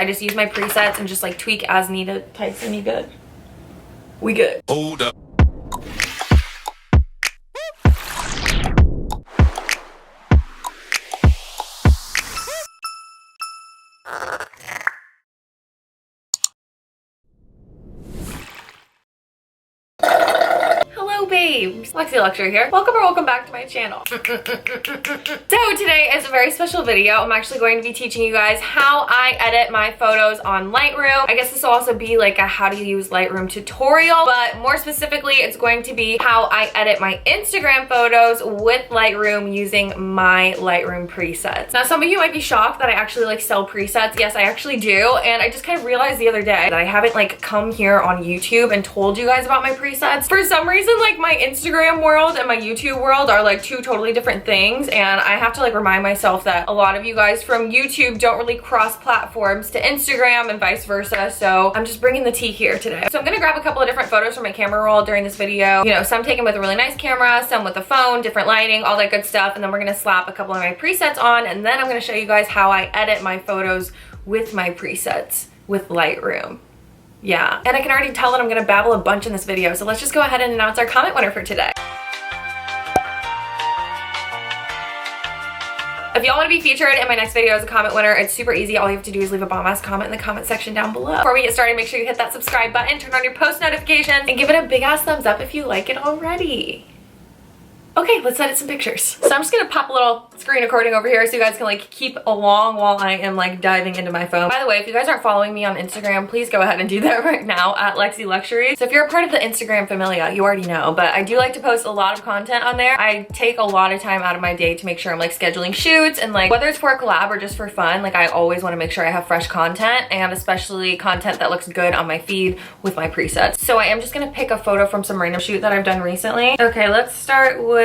I just use my presets and just like tweak as needed. Tyson, you good? We good. Hold up. Babes, Lexi Lecture here. Welcome back to my channel. So today is a very special video. I'm actually going to be teaching you guys how I edit my photos on Lightroom. I guess this will also be like a how do you use Lightroom tutorial, but more specifically, it's going to be how I edit my Instagram photos with Lightroom using my Lightroom presets. Now, some of you might be shocked that I actually like sell presets. Yes, I actually do. And I just kind of realized the other day that I haven't like come here on YouTube and told you guys about my presets. For some reason, like my Instagram world and my YouTube world are like two totally different things, and I have to like remind myself that a lot of you guys from YouTube don't really cross platforms to Instagram and vice versa, so I'm just bringing the tea here today. So I'm gonna grab a couple of different photos from my camera roll during this video, you know, some taken with a really nice camera, some with a phone, different lighting, all that good stuff, and then we're gonna slap a couple of my presets on, and then I'm gonna show you guys how I edit my photos with my presets with Lightroom. Yeah, and I can already tell that I'm gonna babble a bunch in this video, so let's just go ahead and announce our comment winner for today. If y'all want to be featured in my next video as a comment winner, it's super easy. All you have to do is leave a bomb-ass comment in the comment section down below. Before we get started, make sure you hit that subscribe button, turn on your post notifications, and give it a big-ass thumbs up if you like it already. Okay, let's edit some pictures. So I'm just gonna pop a little screen recording over here so you guys can like keep along while I am like diving into my phone. By the way, if you guys aren't following me on Instagram, please go ahead and do that right now at Lexi Luxuries. So if you're a part of the Instagram familia, you already know, but I do like to post a lot of content on there. I take a lot of time out of my day to make sure I'm like scheduling shoots, and like whether it's for a collab or just for fun, like I always wanna make sure I have fresh content, and especially content that looks good on my feed with my presets. So I am just gonna pick a photo from some random shoot that I've done recently. Okay, let's start with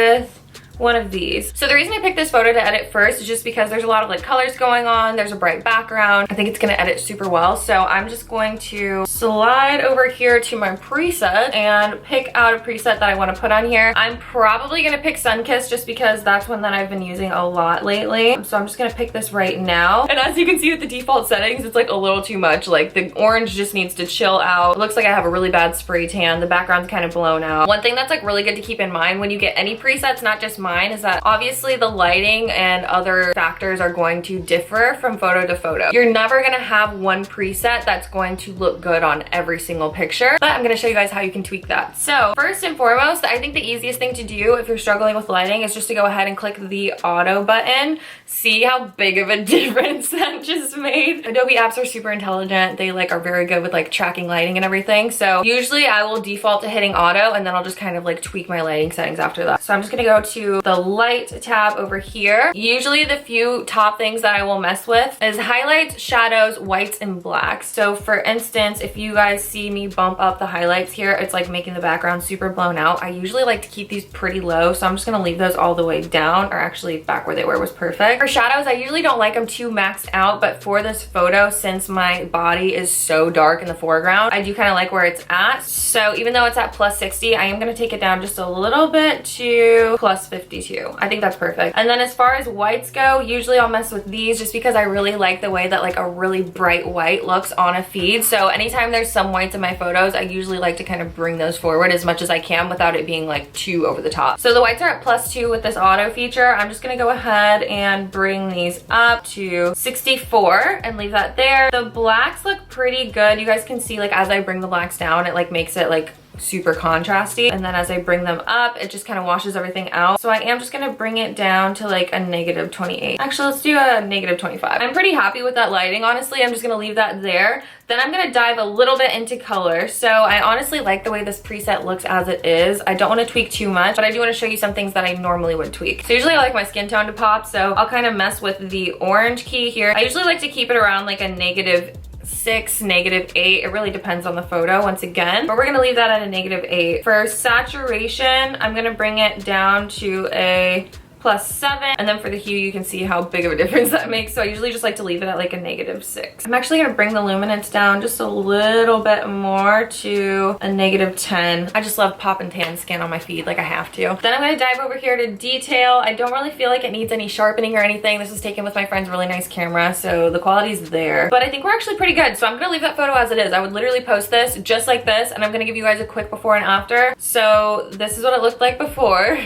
one of these. So the reason I picked this photo to edit first is just because there's a lot of like colors going on, there's a bright background. I think it's gonna edit super well. So I'm just going to slide over here to my preset and pick out a preset that I wanna put on here. I'm probably gonna pick Sunkissed just because that's one that I've been using a lot lately. So I'm just gonna pick this right now. And as you can see with the default settings, it's like a little too much. Like the orange just needs to chill out. It looks like I have a really bad spray tan. The background's kind of blown out. One thing that's like really good to keep in mind when you get any presets, not just mine, is that obviously the lighting and other factors are going to differ from photo to photo. You're never gonna have one preset that's going to look good on every single picture, but I'm gonna show you guys how you can tweak that. So first and foremost, I think the easiest thing to do if you're struggling with lighting is just to go ahead and click the auto button. See how big of a difference that just made? Adobe apps are super intelligent. They like are very good with like tracking lighting and everything. So usually I will default to hitting auto, and then I'll just kind of like tweak my lighting settings after that. So I'm just gonna go to the light tab over here. Usually the few top things that I will mess with is highlights, shadows, whites, and blacks. So for instance, if you guys see me bump up the highlights here, it's like making the background super blown out. I usually like to keep these pretty low, so I'm just gonna leave those all the way down, or actually back where they were was perfect. For shadows, I usually don't like them too maxed out, but for this photo, since my body is so dark in the foreground, I do kind of like where it's at. So even though it's at plus 60, I am gonna take it down just a little bit to plus 52. I think that's perfect. And then as far as whites go, usually I'll mess with these just because I really like the way that like a really bright white looks on a feed. So anytime there's some whites in my photos, I usually like to kind of bring those forward as much as I can without it being like too over the top. So the whites are at +2 with this auto feature. I'm just gonna go ahead and bring these up to 64 and leave that there. The blacks look pretty good. You guys can see like as I bring the blacks down, it like makes it like super contrasty, and then as I bring them up, it just kind of washes everything out. So I am just gonna bring it down to like a -28. Actually, let's do a -25. I'm pretty happy with that lighting, honestly. I'm just gonna leave that there. Then I'm gonna dive a little bit into color. So I honestly like the way this preset looks as it is. I don't want to tweak too much, but I do want to show you some things that I normally would tweak. So usually I like my skin tone to pop, so I'll kind of mess with the orange key here. I usually like to keep it around like a -6, -8. It really depends on the photo once again, but we're gonna leave that at a -8. For saturation, I'm gonna bring it down to a +7. And then for the hue, you can see how big of a difference that makes. So I usually just like to leave it at like a -6. I'm actually gonna bring the luminance down just a little bit more to a -10. I just love pop and tan skin on my feed, like I have to. Then I'm gonna dive over here to detail. I don't really feel like it needs any sharpening or anything. This was taken with my friend's really nice camera, so the quality's there. But I think we're actually pretty good. So I'm gonna leave that photo as it is. I would literally post this just like this, and I'm gonna give you guys a quick before and after. So this is what it looked like before.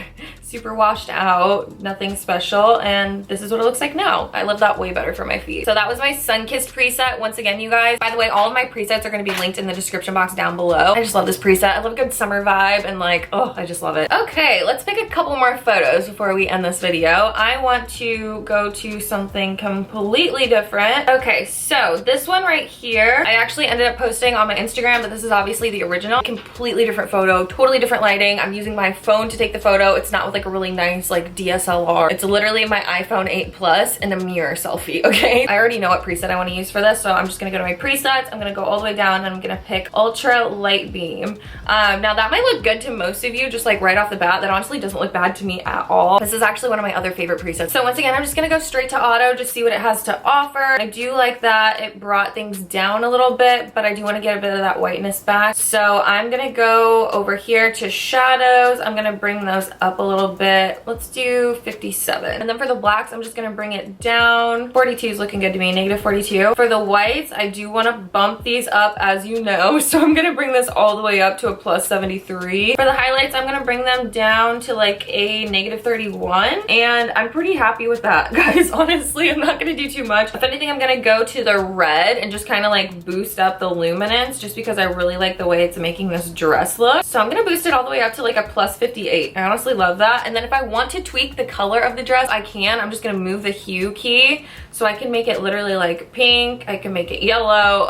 Super washed out, nothing special, and this is what it looks like now. I love that way better for my feed. So that was my sun-kissed preset. Once again, you guys, by the way, all of my presets are going to be linked in the description box down below. I just love this preset. I love a good summer vibe, and like, oh, I just love it. Okay, let's pick a couple more photos before we end this video. I want to go to something completely different. Okay, so this one right here, I actually ended up posting on my Instagram, but this is obviously the original. Completely different photo, totally different lighting. I'm using my phone to take the photo. It's not with like a really nice like DSLR. It's literally my iPhone 8 Plus in a mirror selfie, okay? I already know what preset I want to use for this, so I'm just gonna go to my presets. I'm gonna go all the way down, and I'm gonna pick Ultra Light Beam. Now that might look good to most of you, just like right off the bat. That honestly doesn't look bad to me at all. This is actually one of my other favorite presets. So once again, I'm just gonna go straight to auto, just see what it has to offer. I do like that it brought things down a little bit, but I do want to get a bit of that whiteness back. So I'm gonna go over here to shadows. I'm gonna bring those up a little bit. Let's do 57. And then for the blacks, I'm just gonna bring it down. 42 is looking good to me, -42. For the whites, I do want to bump these up, as you know, so I'm gonna bring this all the way up to a +73. For the highlights, I'm gonna bring them down to like a -31, and I'm pretty happy with that, guys. Honestly, I'm not gonna do too much. If anything, I'm gonna go to the red and just kind of like boost up the luminance, just because I really like the way it's making this dress look. So I'm gonna boost it all the way up to like a +58. I honestly love that. And then if I want to tweak the color of the dress, I can. I'm just gonna move the hue key so I can make it literally like pink. I can make it yellow.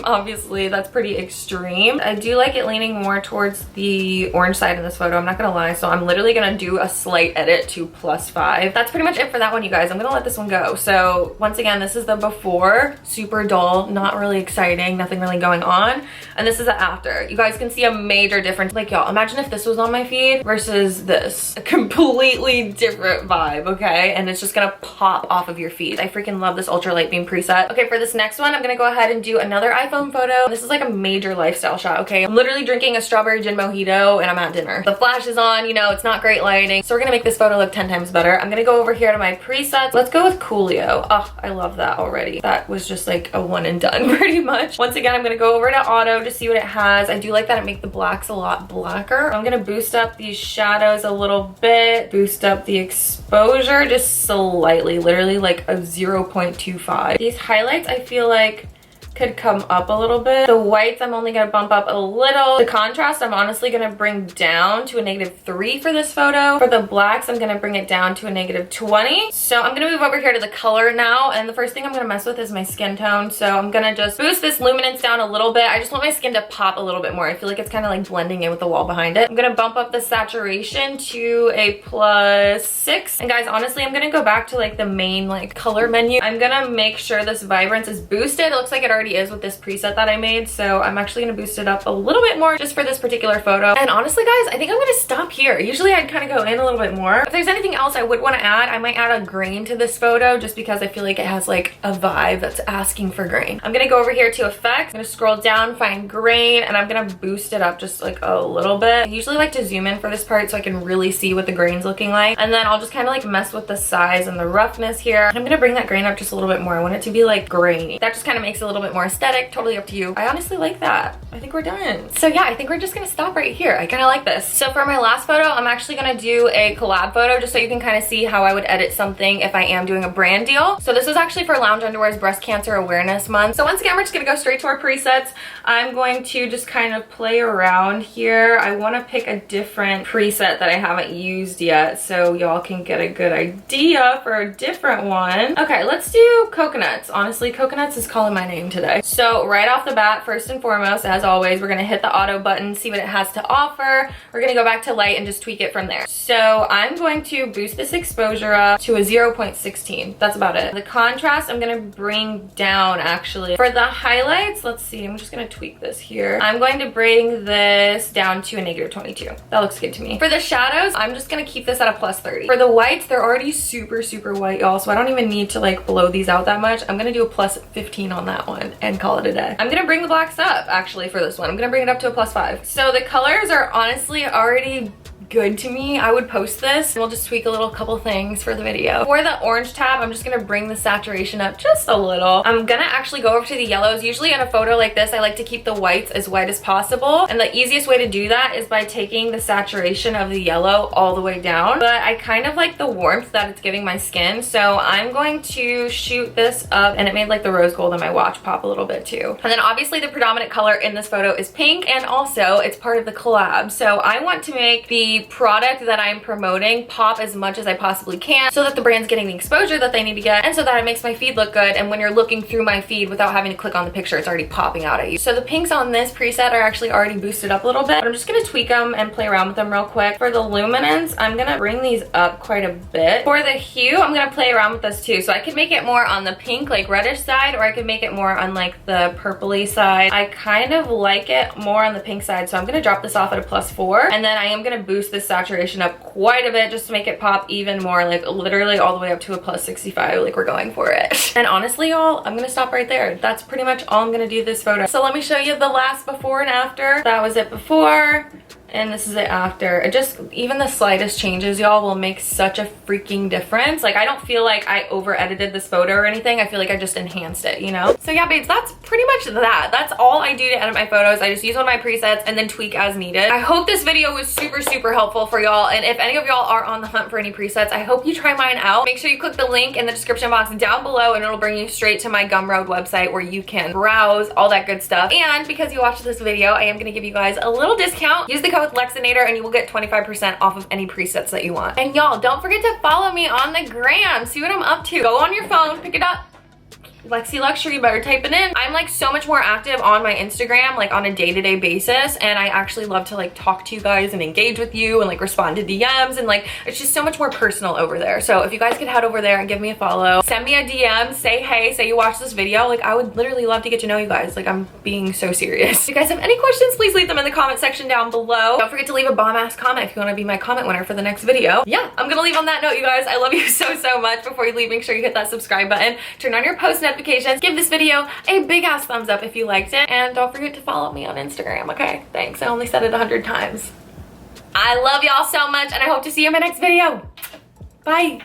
Obviously that's pretty extreme. I do like it leaning more towards the orange side in this photo, I'm not gonna lie. So I'm literally gonna do a slight edit to +5. That's pretty much it for that one, you guys. I'm gonna let this one go. So once again, this is the before, super dull, not really exciting, nothing really going on. And this is the after. You guys can see a major difference. Like y'all, imagine if this was on my feed versus this. A completely different vibe, okay? And it's just gonna pop off of your feed. I freaking love this Ultra Light Beam preset. Okay, for this next one, I'm gonna go ahead and do another iPhone photo. This is like a major lifestyle shot, okay? I'm literally drinking a strawberry gin mojito and I'm at dinner. The flash is on, you know, it's not great lighting. So we're gonna make this photo look 10 times better. I'm gonna go over here to my presets. Let's go with Coolio. Oh, I love that already. That was just like a one and done pretty much. Once again, I'm gonna go over to auto to see what it has. I do like that it makes the blacks a lot blacker. I'm gonna boost up these shadows a little bit, boost up the exposure just slightly, literally like a 0.25. These highlights I feel like could come up a little bit. The whites I'm only gonna bump up a little. The contrast I'm honestly gonna bring down to a -3 for this photo. For the blacks I'm gonna bring it down to a -20. So I'm gonna move over here to the color now, and the first thing I'm gonna mess with is my skin tone. So I'm gonna just boost this luminance down a little bit. I just want my skin to pop a little bit more. I feel like it's kind of like blending in with the wall behind it. I'm gonna bump up the saturation to a +6. And guys, honestly, I'm gonna go back to like the main like color menu. I'm gonna make sure this vibrance is boosted. It looks like it already is with this preset that I made, so I'm actually gonna boost it up a little bit more just for this particular photo. And honestly guys, I think I'm gonna stop here. Usually I'd kind of go in a little bit more. If there's anything else I would want to add, I might add a grain to this photo just because I feel like it has like a vibe that's asking for grain. I'm gonna go over here to effects. I'm gonna scroll down, find grain, and I'm gonna boost it up just like a little bit. I usually like to zoom in for this part so I can really see what the grain's looking like, and then I'll just kind of like mess with the size and the roughness here. And I'm gonna bring that grain up just a little bit more. I want it to be like grainy. That just kind of makes it a little bit more aesthetic. Totally up to you. I honestly like that. I think we're done. So yeah, I think we're just gonna stop right here. I kind of like this. So for my last photo, I'm actually gonna do a collab photo just so you can kind of see how I would edit something if I am doing a brand deal. So this is actually for Lounge Underwear's Breast Cancer Awareness Month. So once again, we're just gonna go straight to our presets. I'm going to just kind of play around here. I want to pick a different preset that I haven't used yet so y'all can get a good idea for a different one. Okay, let's do coconuts. Honestly, coconuts is calling my name today. today. So right off the bat, first and foremost, as always, we're gonna hit the auto button, see what it has to offer. We're gonna go back to light and just tweak it from there. So I'm going to boost this exposure up to a 0.16. That's about it. The contrast I'm gonna bring down actually. For the highlights, let's see, I'm just gonna tweak this here. I'm going to bring this down to a -22. That looks good to me. For the shadows, I'm just gonna keep this at a +30. For the whites, they're already super, super white, y'all, so I don't even need to like blow these out that much. I'm gonna do a +15 on that one and call it a day. I'm gonna bring the blacks up actually for this one. I'm gonna bring it up to a +5. So the colors are honestly already good to me. I would post this. We'll just tweak a little couple things for the video. For the orange tab, I'm just gonna bring the saturation up just a little. I'm gonna actually go over to the yellows. Usually in a photo like this, I like to keep the whites as white as possible. And the easiest way to do that is by taking the saturation of the yellow all the way down. But I kind of like the warmth that it's giving my skin. So I'm going to shoot this up, and it made like the rose gold on my watch pop a little bit too. And then obviously the predominant color in this photo is pink, and also it's part of the collab. So I want to make the product that I'm promoting pop as much as I possibly can so that the brand's getting the exposure that they need to get, and so that it makes my feed look good, and when you're looking through my feed without having to click on the picture, it's already popping out at you. So the pinks on this preset are actually already boosted up a little bit, but I'm just gonna tweak them and play around with them real quick. For the luminance, I'm gonna bring these up quite a bit. For the hue, I'm gonna play around with this too. So I could make it more on the pink, like reddish side, or I could make it more on like the purpley side. I kind of like it more on the pink side, so I'm gonna drop this off at a +4, and then I am gonna boost this saturation up quite a bit just to make it pop even more, like literally all the way up to a +65, like we're going for it. And honestly, y'all, I'm gonna stop right there. That's pretty much all I'm gonna do this photo. So let me show you the last before and after. That was it before, and this is it after. It just, even the slightest changes, y'all, will make such a freaking difference. Like, I don't feel like I over edited this photo or anything. I feel like I just enhanced it, you know? So yeah, babes, that's pretty much that. That's all I do to edit my photos. I just use one of my presets and then tweak as needed. I hope this video was super, super helpful for y'all. And if any of y'all are on the hunt for any presets, I hope you try mine out. Make sure you click the link in the description box down below, and it'll bring you straight to my Gumroad website where you can browse all that good stuff. And because you watched this video, I am gonna give you guys a little discount. Use the code Lexinator and you will get 25% off of any presets that you want. And y'all, don't forget to follow me on the gram. See what I'm up to. Go on your phone, pick it up. Lexi Luxury, you better type it in. I'm like so much more active on my Instagram, like on a day-to-day basis, and I actually love to like talk to you guys and engage with you and like respond to DMs, and like it's just so much more personal over there. So if you guys could head over there and give me a follow, send me a DM, say hey, say you watched this video, like I would literally love to get to know you guys. Like, I'm being so serious. If you guys have any questions, please leave them in the comment section down below. Don't forget to leave a bomb ass comment if you want to be my comment winner for the next video. Yeah, I'm gonna leave on that note, you guys. I love you so, so much. Before you leave, make sure you hit that subscribe button, turn on your post notifications, give this video a big ass thumbs up if you liked it, and don't forget to follow me on Instagram, okay? Thanks, I only said it 100 times. I love y'all so much, and I hope to see you in my next video. Bye.